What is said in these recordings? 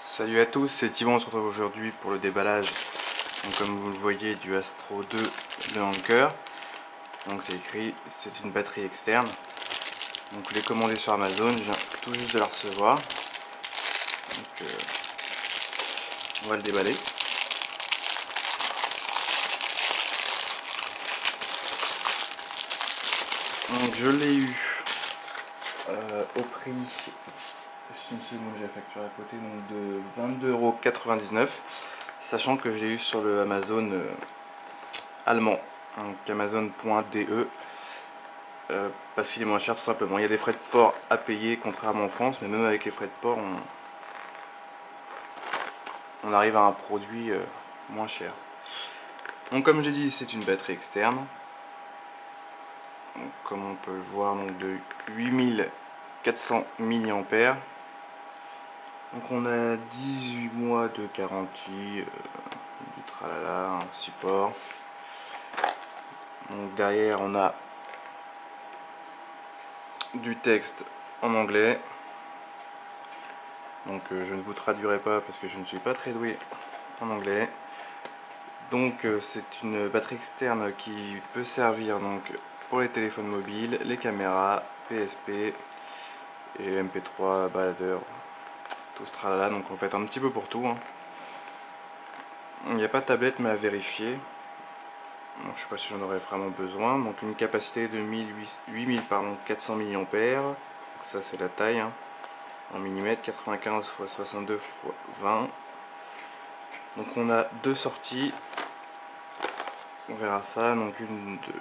Salut à tous, c'est Yvon, on se retrouve aujourd'hui pour le déballage, donc, comme vous le voyez, du Astro 2 de Anker. Donc c'est écrit, c'est une batterie externe. Donc je l'ai commandé sur Amazon, je viens tout juste de la recevoir. Donc on va le déballer. Donc je l'ai eu au prix, juste une seconde, j'ai la facture à côté, donc de 22,99 €, sachant que j'ai eu sur le Amazon allemand, donc amazon.de, parce qu'il est moins cher tout simplement. Il y a des frais de port à payer contrairement en France, mais même avec les frais de port on arrive à un produit moins cher. Donc comme j'ai dit, c'est une batterie externe, donc, comme on peut le voir, donc de 8400 mAh. Donc on a 18 mois de garantie, du tralala, un support. Donc derrière on a du texte en anglais. Donc je ne vous traduirai pas parce que je ne suis pas très doué en anglais. Donc c'est une batterie externe qui peut servir donc pour les téléphones mobiles, les caméras, PSP et MP3, baladeur, tout ce tralala. Donc en fait un petit peu pour tout, hein. Il n'y a pas de tablette mais à vérifier. Donc, je ne sais pas si j'en aurais vraiment besoin. Donc une capacité de 8400 mAh. Ça c'est la taille, hein, en millimètres, 95 x 62 x 20. Donc on a deux sorties. On verra ça. Donc une de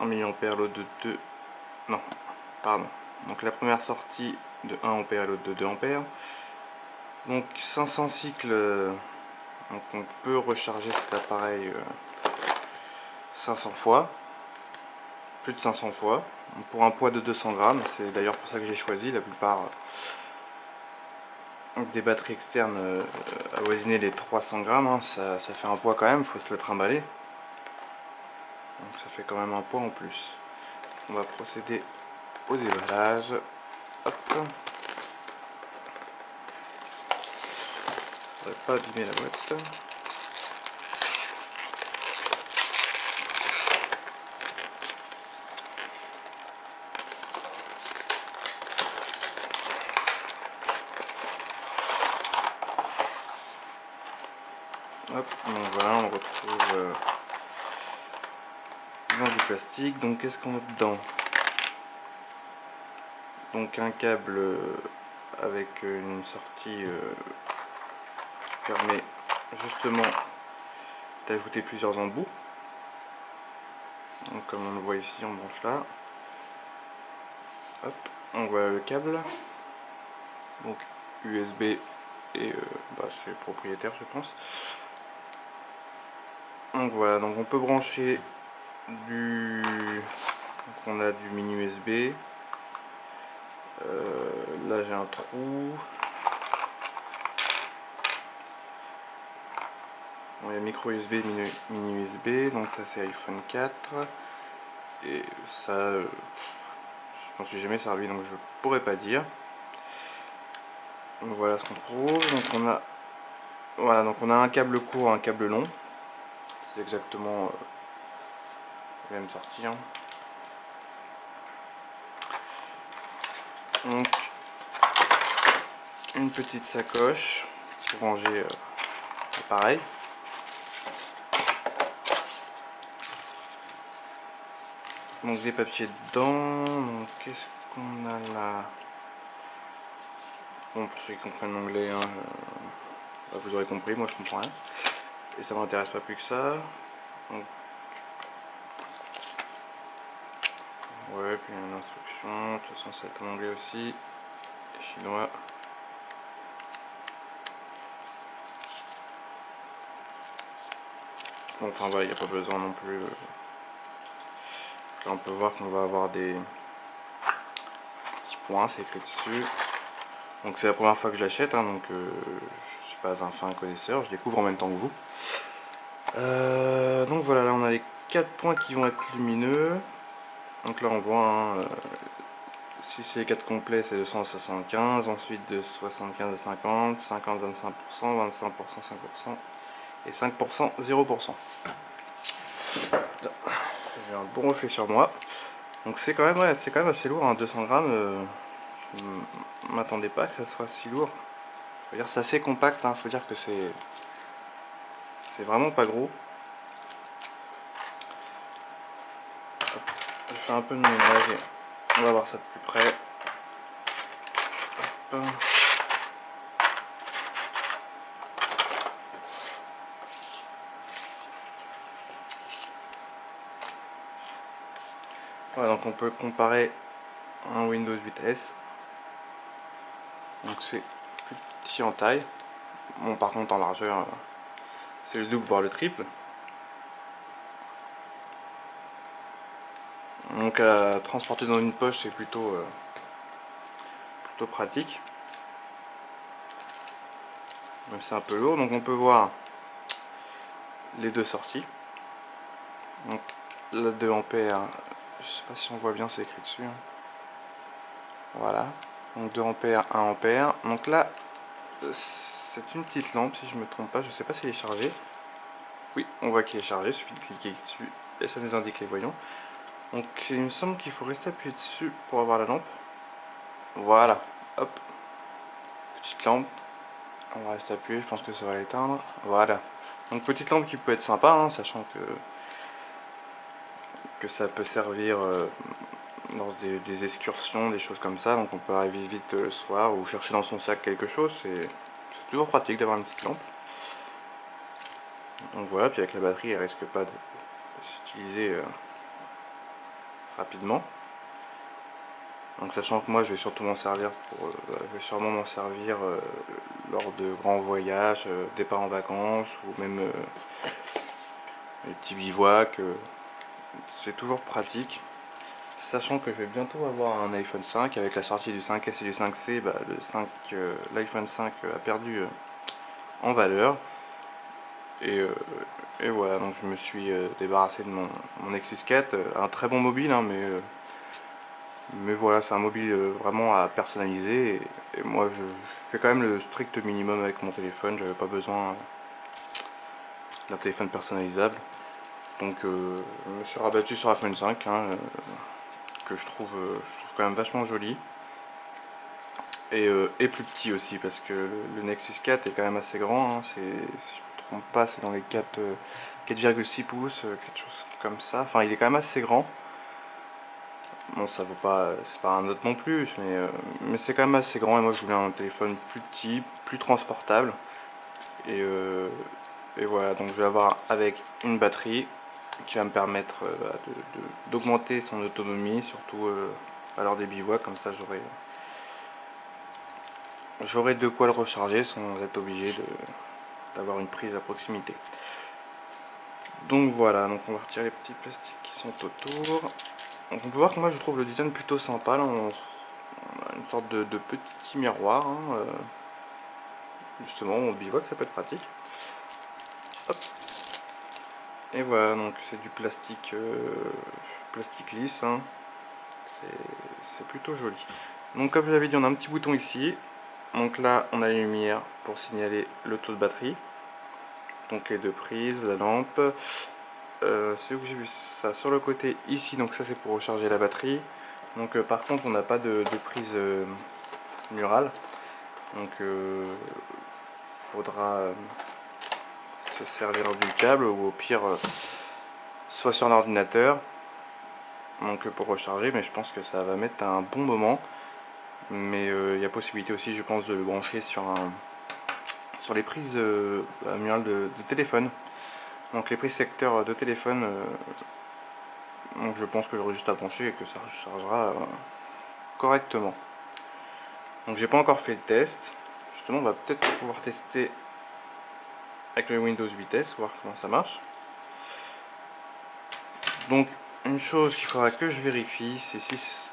1 mAh, l'autre de 2. Non, pardon. Donc la première sortie de 1 A et l'autre de 2 A. Donc 500 cycles. Donc on peut recharger cet appareil 500 fois. Plus de 500 fois. Pour un poids de 200 grammes. C'est d'ailleurs pour ça que j'ai choisi. La plupart des batteries externes avoisiner les 300 grammes. Hein. Ça fait un poids quand même. Il faut se le trimballer. Donc ça fait quand même un poids en plus. On va procéder au déballage. Hop. On va pas abîmer la boîte. Hop, donc voilà, on retrouve dans du plastique. Donc qu'est-ce qu'on a dedans? Donc un câble avec une sortie qui permet justement d'ajouter plusieurs embouts. Donc comme on le voit ici, on branche là. Hop, on voit le câble. Donc USB et c'est propriétaire, je pense. Donc voilà, donc on peut brancher du... Donc on a du mini USB. Là j'ai un trou. Bon, il y a micro USB, mini USB. Donc ça c'est iPhone 4. Et ça, je m'en suis jamais servi, donc je pourrais pas dire. Donc voilà ce qu'on trouve. Donc on a... Voilà, donc on a un câble court, un câble long. C'est exactement la même sortie, hein. Donc une petite sacoche pour ranger l'appareil. Donc des papiers dedans. Donc qu'est-ce qu'on a là? Bon, pour ceux qui comprennent l'anglais, hein, vous aurez compris, moi je comprends rien. Et ça m'intéresse pas plus que ça. Donc, ouais, puis il y a une instruction. De toute façon c'est en anglais aussi. Et chinois. Bon, enfin voilà, il n'y a pas besoin non plus. Là on peut voir qu'on va avoir des petits points, c'est écrit dessus. Donc c'est la première fois que je l'achète, hein, donc je suis pas un fin connaisseur, je découvre en même temps que vous. Donc voilà, là on a les 4 points qui vont être lumineux. Donc là on voit, hein, si c'est 4 complets, c'est 275, ensuite de 75 à 50, 50 25%, 25% 5% et 5% 0%. J'ai un bon reflet sur moi. Donc c'est quand même, ouais, c'est quand même assez lourd, hein, 200 grammes. Je ne m'attendais pas que ça soit si lourd. C'est assez compact, hein, faut dire que c'est vraiment pas gros. Je fais un peu de ménage et on va voir ça de plus près. Hop. Voilà, donc on peut comparer un Windows 8S. Donc c'est plus petit en taille. Bon, par contre en largeur, c'est le double voire le triple. Donc à transporter dans une poche, c'est plutôt pratique. Même si c'est un peu lourd. Donc on peut voir les deux sorties. Donc la 2 ampères, je sais pas si on voit bien, c'est écrit dessus. Voilà. Donc 2 ampères, 1 ampère. Donc là, c'est une petite lampe si je me trompe pas. Je sais pas si elle est chargée. Oui, on voit qu'il est chargé. Il suffit de cliquer dessus et ça nous indique les voyants. Donc il me semble qu'il faut rester appuyé dessus pour avoir la lampe. Voilà. Hop. Petite lampe. On va rester appuyé. Je pense que ça va l'éteindre. Voilà. Donc petite lampe qui peut être sympa, hein, sachant que ça peut servir dans des excursions, des choses comme ça. Donc on peut arriver vite le soir ou chercher dans son sac quelque chose. C'est toujours pratique d'avoir une petite lampe. Donc voilà, puis avec la batterie, elle risque pas de s'utiliser rapidement. Donc sachant que moi je vais surtout m'en servir je vais sûrement m'en servir lors de grands voyages, départ en vacances ou même les petits bivouacs. C'est toujours pratique. Sachant que je vais bientôt avoir un iPhone 5 avec la sortie du 5S et du 5C, bah, l'iPhone 5 a perdu en valeur. Et voilà, donc je me suis débarrassé de mon Nexus 4, un très bon mobile, hein, mais voilà, c'est un mobile vraiment à personnaliser. Et moi, je fais quand même le strict minimum avec mon téléphone. J'avais pas besoin d'un téléphone personnalisable. Donc, je me suis rabattu sur iPhone 5, hein, que je trouve quand même vachement joli. Et plus petit aussi, parce que le Nexus 4 est quand même assez grand. Hein, si je ne me trompe pas, c'est dans les 4,6 pouces, quelque chose comme ça. Enfin, il est quand même assez grand. Bon, ça vaut pas, c'est pas un note non plus, mais c'est quand même assez grand. Et moi, je voulais un téléphone plus petit, plus transportable. Et voilà, donc je vais avoir avec une batterie qui va me permettre d'augmenter son autonomie, surtout à l'heure des bivouacs. Comme ça, j'aurai de quoi le recharger sans être obligé d'avoir une prise à proximité. Donc voilà, donc on va retirer les petits plastiques qui sont autour. Donc on peut voir que moi je trouve le design plutôt sympa. Là on a une sorte de petit miroir, hein, justement on bivouac, ça peut être pratique. Hop. Et voilà, donc c'est du plastique lisse, hein. C'est plutôt joli. Donc comme je l'avais dit, on a un petit bouton ici. Donc là on a la lumière pour signaler le taux de batterie. Donc les deux prises, la lampe. C'est où que j'ai vu ça, sur le côté ici, donc ça c'est pour recharger la batterie. Donc par contre on n'a pas de prise murale, donc faudra se servir du câble ou au pire soit sur l'ordinateur, donc pour recharger. Mais je pense que ça va mettre un bon moment, mais il y a possibilité aussi, je pense, de le brancher sur les prises murales de téléphone. Donc les prises secteur de téléphone, donc je pense que j'aurai juste à brancher et que ça rechargera correctement. Donc j'ai pas encore fait le test. Justement, on va peut-être pouvoir tester avec le Windows 8S, voir comment ça marche. Donc une chose qu'il faudra que je vérifie, c'est si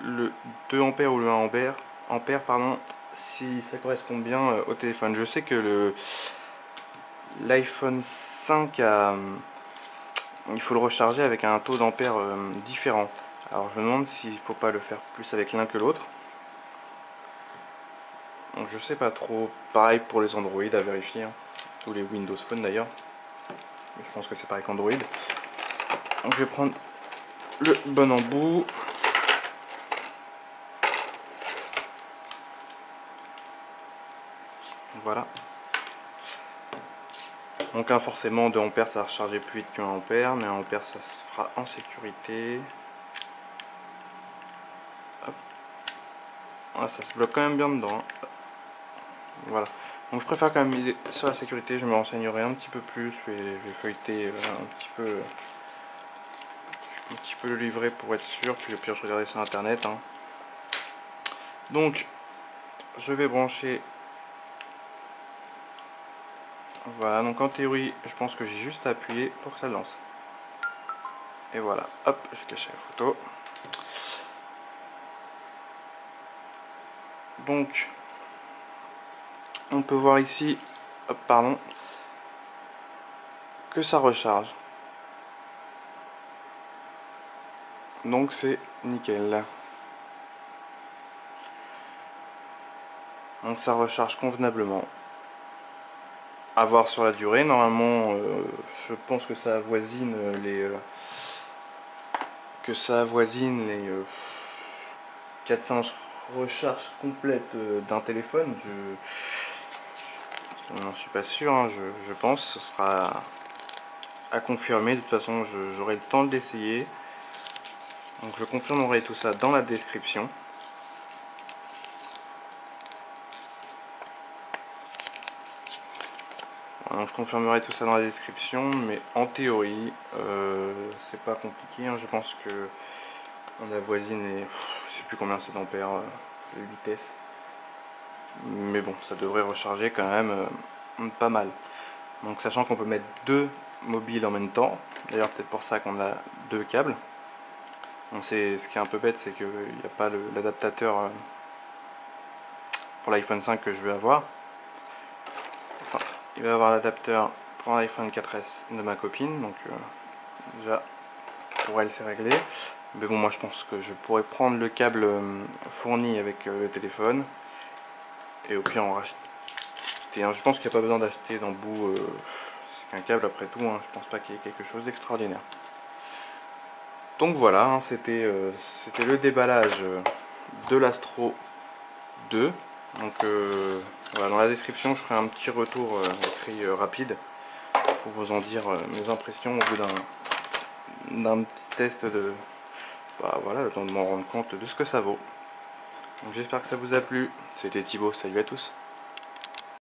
le 2 ampères ou le 1 ampère, pardon, si ça correspond bien au téléphone. Je sais que l'iPhone 5 il faut le recharger avec un taux d'ampère différent. Alors je me demande s'il faut pas le faire plus avec l'un que l'autre. Donc je sais pas trop, pareil pour les Android à vérifier, hein. Tous les Windows Phone d'ailleurs. Mais je pense que c'est pareil qu'Android. Donc je vais prendre le bon embout. Voilà. Donc forcément 2 ampères ça va recharger plus vite qu'1 ampère, mais 1 ampère ça se fera en sécurité. Hop. Ah, ça se bloque quand même bien dedans, hein. Voilà. Donc je préfère quand même miser sur la sécurité, je me renseignerai un petit peu plus, je vais feuilleter un petit peu le livret pour être sûr, puis au pire je regarderai sur internet, hein. Donc je vais brancher. Voilà, donc en théorie je pense que j'ai juste à appuyer pour que ça lance. Et voilà, hop, j'ai caché la photo. Donc on peut voir ici, hop, pardon, que ça recharge. Donc c'est nickel. Donc ça recharge convenablement. À voir sur la durée, normalement je pense que ça avoisine les 400 recharges complètes d'un téléphone. Je n'en suis pas sûr, hein, je pense, ce sera à confirmer. De toute façon j'aurai le temps d'essayer. Donc je confirmerai tout ça dans la description. Alors, je confirmerai tout ça dans la description, mais en théorie, c'est pas compliqué, hein. Je pense que on avoisine les, je sais plus combien c'est d'ampères, de vitesse, mais bon, ça devrait recharger quand même pas mal. Donc sachant qu'on peut mettre 2 mobiles en même temps, d'ailleurs peut-être pour ça qu'on a 2 câbles. Donc ce qui est un peu bête, c'est qu'il n'y a pas l'adaptateur pour l'iPhone 5 que je vais avoir. Enfin, il va y avoir l'adapteur pour l'iPhone 4S de ma copine, donc déjà pour elle c'est réglé. Mais bon, moi je pense que je pourrais prendre le câble fourni avec le téléphone et au pire en racheter un. Je pense qu'il n'y a pas besoin d'acheter d'embout, c'est qu'un câble après tout, hein. Je pense pas qu'il y ait quelque chose d'extraordinaire. Donc voilà, hein, c'était le déballage de l'Astro 2. Donc voilà, dans la description je ferai un petit retour écrit rapide pour vous en dire mes impressions au bout d'un petit test de, bah, voilà, le temps de m'en rendre compte de ce que ça vaut. Donc j'espère que ça vous a plu. C'était Thibaut, salut à tous.